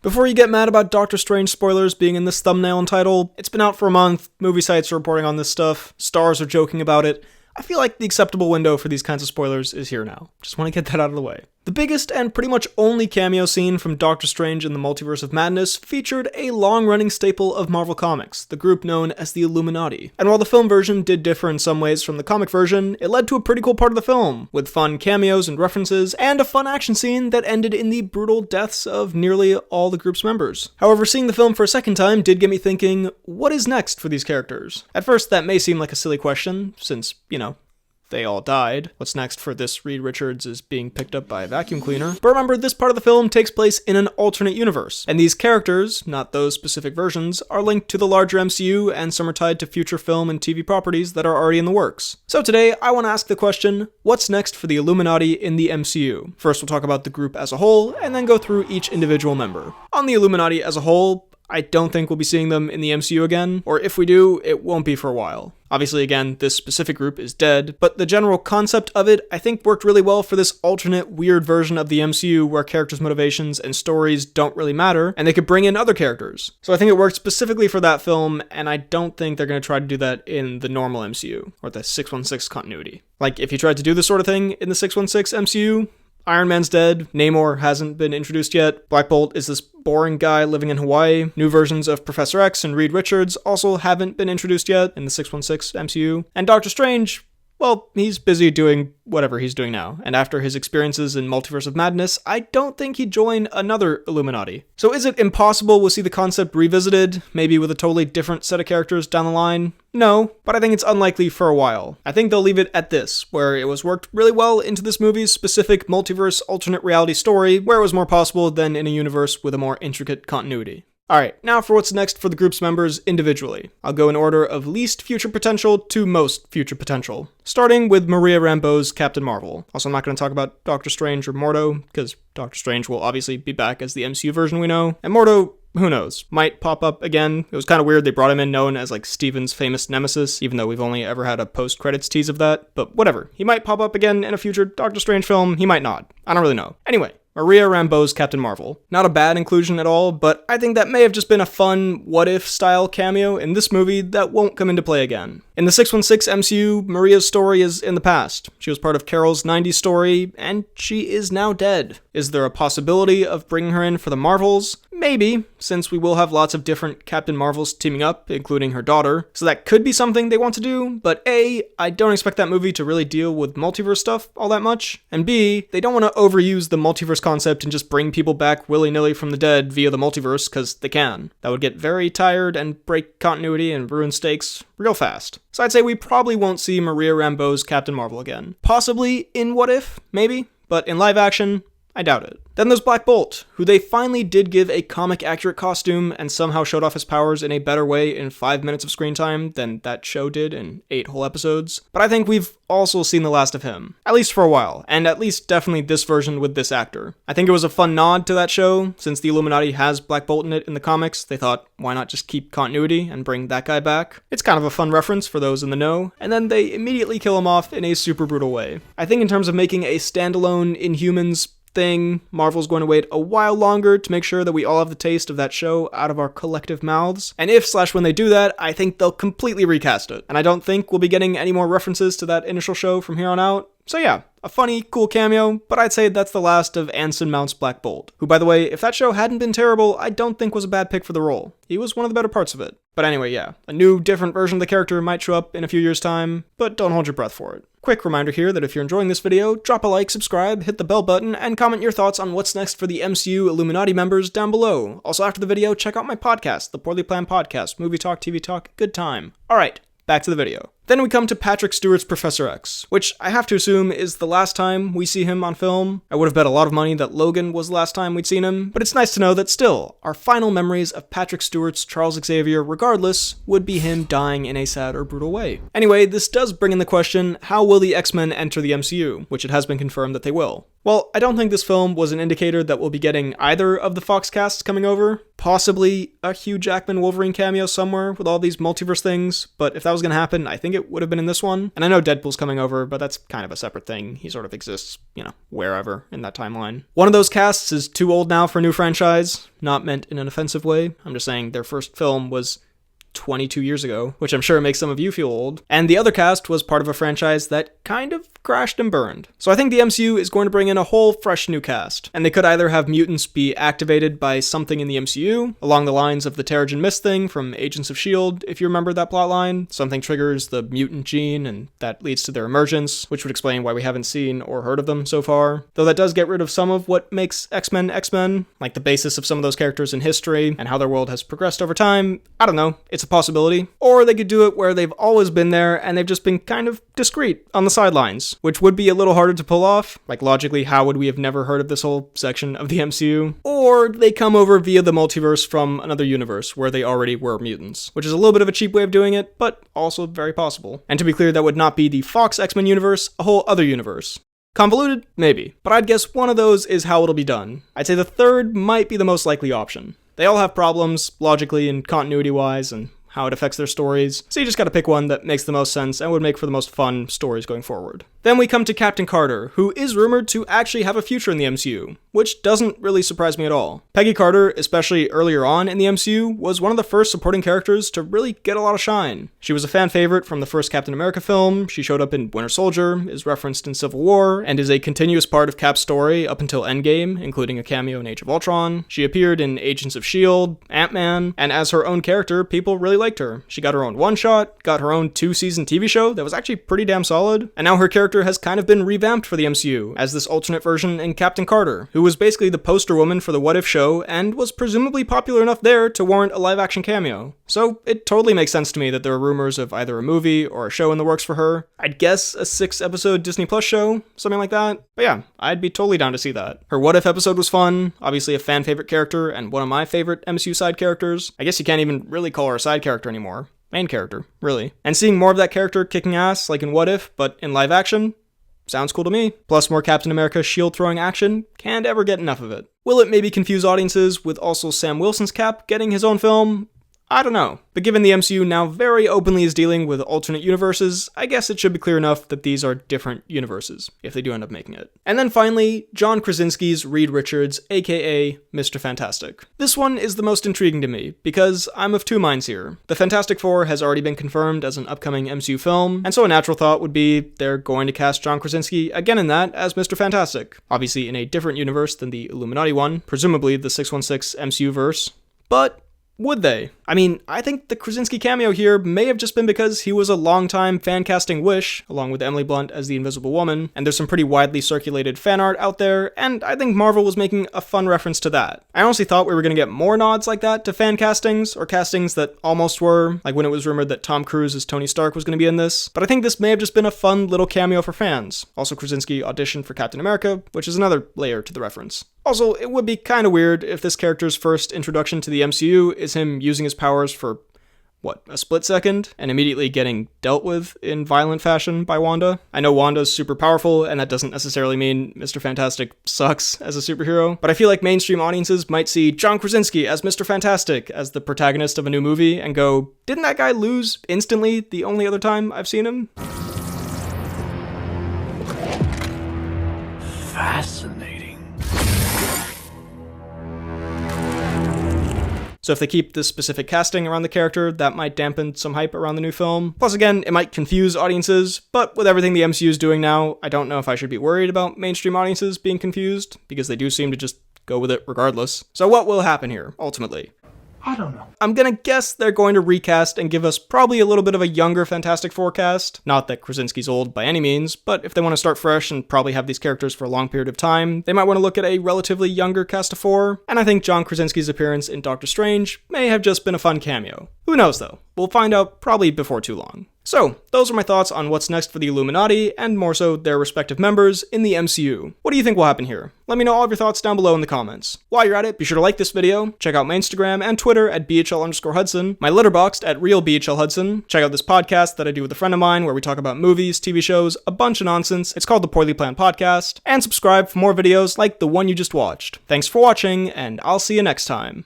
Before you get mad about Doctor Strange spoilers being in this thumbnail and title, it's been out for a month, movie sites are reporting on this stuff, stars are joking about it. I feel like the acceptable window for these kinds of spoilers is here now. Just want to get that out of the way. The biggest and pretty much only cameo scene from Doctor Strange in the Multiverse of Madness featured a long-running staple of Marvel Comics, the group known as the Illuminati. And while the film version did differ in some ways from the comic version, it led to a pretty cool part of the film, with fun cameos and references, and a fun action scene that ended in the brutal deaths of nearly all the group's members. However, seeing the film for a second time did get me thinking, what is next for these characters? At first, that may seem like a silly question, since, they all died. What's next for this Reed Richards is being picked up by a vacuum cleaner. But remember, this part of the film takes place in an alternate universe, and these characters, not those specific versions, are linked to the larger MCU, and some are tied to future film and TV properties that are already in the works. So today, I want to ask the question, what's next for the Illuminati in the MCU? First, we'll talk about the group as a whole, and then go through each individual member. On the Illuminati as a whole, I don't think we'll be seeing them in the MCU again, or if we do, it won't be for a while. Obviously, again, this specific group is dead, but the general concept of it, I think, worked really well for this alternate, weird version of the MCU where characters' motivations and stories don't really matter, and they could bring in other characters. So I think it worked specifically for that film, and I don't think they're going to try to do that in the normal MCU, or the 616 continuity. Like, if you tried to do this sort of thing in the 616 MCU, Iron Man's dead, Namor hasn't been introduced yet, Black Bolt is this boring guy living in Hawaii, new versions of Professor X and Reed Richards also haven't been introduced yet in the 616 MCU, and Doctor Strange, well, he's busy doing whatever he's doing now, and after his experiences in Multiverse of Madness, I don't think he'd join another Illuminati. So is it impossible we'll see the concept revisited, maybe with a totally different set of characters down the line? No, but I think it's unlikely for a while. I think they'll leave it at this, where it was worked really well into this movie's specific multiverse alternate reality story, where it was more possible than in a universe with a more intricate continuity. Alright, now for what's next for the group's members individually. I'll go in order of least future potential to most future potential. Starting with Maria Rambeau's Captain Marvel. Also, I'm not going to talk about Doctor Strange or Mordo, because Doctor Strange will obviously be back as the MCU version we know, and Mordo, who knows, might pop up again. It was kind of weird they brought him in known as like Steven's famous nemesis, even though we've only ever had a post-credits tease of that, but whatever. He might pop up again in a future Doctor Strange film, he might not. I don't really know. Anyway, Maria Rambeau's Captain Marvel. Not a bad inclusion at all, but I think that may have just been a fun what-if style cameo in this movie that won't come into play again. In the 616 MCU, Maria's story is in the past. She was part of Carol's 90s story, and she is now dead. Is there a possibility of bringing her in for the Marvels? Maybe, since we will have lots of different Captain Marvels teaming up, including her daughter, so that could be something they want to do, but A, I don't expect that movie to really deal with multiverse stuff all that much, and B, they don't want to overuse the multiverse concept and just bring people back willy-nilly from the dead via the multiverse, because they can. That would get very tired and break continuity and ruin stakes real fast. So I'd say we probably won't see Maria Rambeau's Captain Marvel again. Possibly in What If, maybe, but in live action, I doubt it. Then there's Black Bolt, who they finally did give a comic-accurate costume and somehow showed off his powers in a better way in 5 minutes of screen time than that show did in 8 whole episodes. But I think we've also seen the last of him, at least for a while, and at least definitely this version with this actor. I think it was a fun nod to that show, since the Illuminati has Black Bolt in it in the comics. They thought, why not just keep continuity and bring that guy back? It's kind of a fun reference for those in the know, and then they immediately kill him off in a super brutal way. I think in terms of making a standalone Inhumans thing, Marvel's going to wait a while longer to make sure that we all have the taste of that show out of our collective mouths. And if/when they do that, I think they'll completely recast it. And I don't think we'll be getting any more references to that initial show from here on out. So yeah, a funny, cool cameo, but I'd say that's the last of Anson Mount's Black Bolt, who, by the way, if that show hadn't been terrible, I don't think was a bad pick for the role. He was one of the better parts of it. But anyway, yeah, a new, different version of the character might show up in a few years' time, but don't hold your breath for it. Quick reminder here that if you're enjoying this video, drop a like, subscribe, hit the bell button, and comment your thoughts on what's next for the MCU Illuminati members down below. Also, after the video, check out my podcast, The Poorly Planned Podcast, movie talk, TV talk, good time. Alright, back to the video. Then we come to Patrick Stewart's Professor X, which I have to assume is the last time we see him on film. I would have bet a lot of money that Logan was the last time we'd seen him, but it's nice to know that still, our final memories of Patrick Stewart's Charles Xavier, regardless, would be him dying in a sad or brutal way. Anyway, this does bring in the question, how will the X-Men enter the MCU, which it has been confirmed that they will. Well, I don't think this film was an indicator that we'll be getting either of the Fox casts coming over. Possibly a Hugh Jackman Wolverine cameo somewhere with all these multiverse things, but if that was going to happen, I think it it would have been in this one. And I know Deadpool's coming over, but that's kind of a separate thing. He sort of exists, wherever in that timeline. One of those casts is too old now for a new franchise, not meant in an offensive way. I'm just saying their first film was 22 years ago, which I'm sure makes some of you feel old. And the other cast was part of a franchise that kind of crashed and burned. So I think the MCU is going to bring in a whole fresh new cast. And they could either have mutants be activated by something in the MCU, along the lines of the Terrigen Mist thing from Agents of S.H.I.E.L.D., if you remember that plotline. Something triggers the mutant gene, and that leads to their emergence, which would explain why we haven't seen or heard of them so far. Though that does get rid of some of what makes X-Men X-Men, like the basis of some of those characters in history, and how their world has progressed over time. I don't know, it's a possibility. Or they could do it where they've always been there and they've just been kind of discreet on the sidelines, which would be a little harder to pull off. Like, logically, how would we have never heard of this whole section of the MCU? Or they come over via the multiverse from another universe where they already were mutants, which is a little bit of a cheap way of doing it, but also very possible. And to be clear, that would not be the Fox X-Men universe, a whole other universe. Convoluted? Maybe. But I'd guess one of those is how it'll be done. I'd say the third might be the most likely option. They all have problems, logically and continuity-wise, and how it affects their stories, so you just gotta pick one that makes the most sense and would make for the most fun stories going forward. Then we come to Captain Carter, who is rumored to actually have a future in the MCU, which doesn't really surprise me at all. Peggy Carter, especially earlier on in the MCU, was one of the first supporting characters to really get a lot of shine. She was a fan favorite from the first Captain America film, she showed up in Winter Soldier, is referenced in Civil War, and is a continuous part of Cap's story up until Endgame, including a cameo in Age of Ultron. She appeared in Agents of S.H.I.E.L.D., Ant-Man, and as her own character, people really liked her. She got her own one-shot, got her own 2-season TV show that was actually pretty damn solid, and now her character has kind of been revamped for the MCU as this alternate version in Captain Carter, who was basically the poster woman for the What If show and was presumably popular enough there to warrant a live-action cameo. So it totally makes sense to me that there are rumors of either a movie or a show in the works for her. I'd guess a 6-episode Disney Plus show, something like that. But yeah, I'd be totally down to see that. Her What If episode was fun, obviously a fan favorite character and one of my favorite MCU side characters. I guess you can't even really call her a side character anymore. Main character, really. And seeing more of that character kicking ass, like in What If, but in live action, sounds cool to me. Plus more Captain America shield throwing action, can't ever get enough of it. Will it maybe confuse audiences with also Sam Wilson's Cap getting his own film? I don't know, but given the MCU now very openly is dealing with alternate universes, I guess it should be clear enough that these are different universes, if they do end up making it. And then finally, John Krasinski's Reed Richards, aka Mr. Fantastic. This one is the most intriguing to me, because I'm of two minds here. The Fantastic Four has already been confirmed as an upcoming MCU film, and so a natural thought would be they're going to cast John Krasinski again in that as Mr. Fantastic, obviously in a different universe than the Illuminati one, presumably the 616 MCU verse. But would they? I mean, I think the Krasinski cameo here may have just been because he was a long-time fan-casting wish, along with Emily Blunt as the Invisible Woman, and there's some pretty widely circulated fan art out there, and I think Marvel was making a fun reference to that. I honestly thought we were going to get more nods like that to fan castings, or castings that almost were, like when it was rumored that Tom Cruise as Tony Stark was going to be in this, but I think this may have just been a fun little cameo for fans. Also, Krasinski auditioned for Captain America, which is another layer to the reference. Also, it would be kind of weird if this character's first introduction to the MCU is him using his powers for, a split second, and immediately getting dealt with in violent fashion by Wanda. I know Wanda's super powerful, and that doesn't necessarily mean Mr. Fantastic sucks as a superhero, but I feel like mainstream audiences might see John Krasinski as Mr. Fantastic as the protagonist of a new movie and go, didn't that guy lose instantly the only other time I've seen him? Fascinating. So if they keep this specific casting around the character, that might dampen some hype around the new film. Plus again, it might confuse audiences, but with everything the MCU is doing now, I don't know if I should be worried about mainstream audiences being confused, because they do seem to just go with it regardless. So what will happen here, ultimately? I don't know. I'm gonna guess they're going to recast and give us probably a little bit of a younger Fantastic Four cast. Not that Krasinski's old by any means, but if they want to start fresh and probably have these characters for a long period of time, they might want to look at a relatively younger cast of four, and I think John Krasinski's appearance in Doctor Strange may have just been a fun cameo. Who knows though? We'll find out probably before too long. So, those are my thoughts on what's next for the Illuminati, and more so their respective members in the MCU. What do you think will happen here? Let me know all of your thoughts down below in the comments. While you're at it, be sure to like this video, check out my Instagram and Twitter at BHL_Hudson, my Letterboxd at RealBHLHudson, check out this podcast that I do with a friend of mine where we talk about movies, TV shows, a bunch of nonsense. It's called the Poorly Planned Podcast, and subscribe for more videos like the one you just watched. Thanks for watching, and I'll see you next time.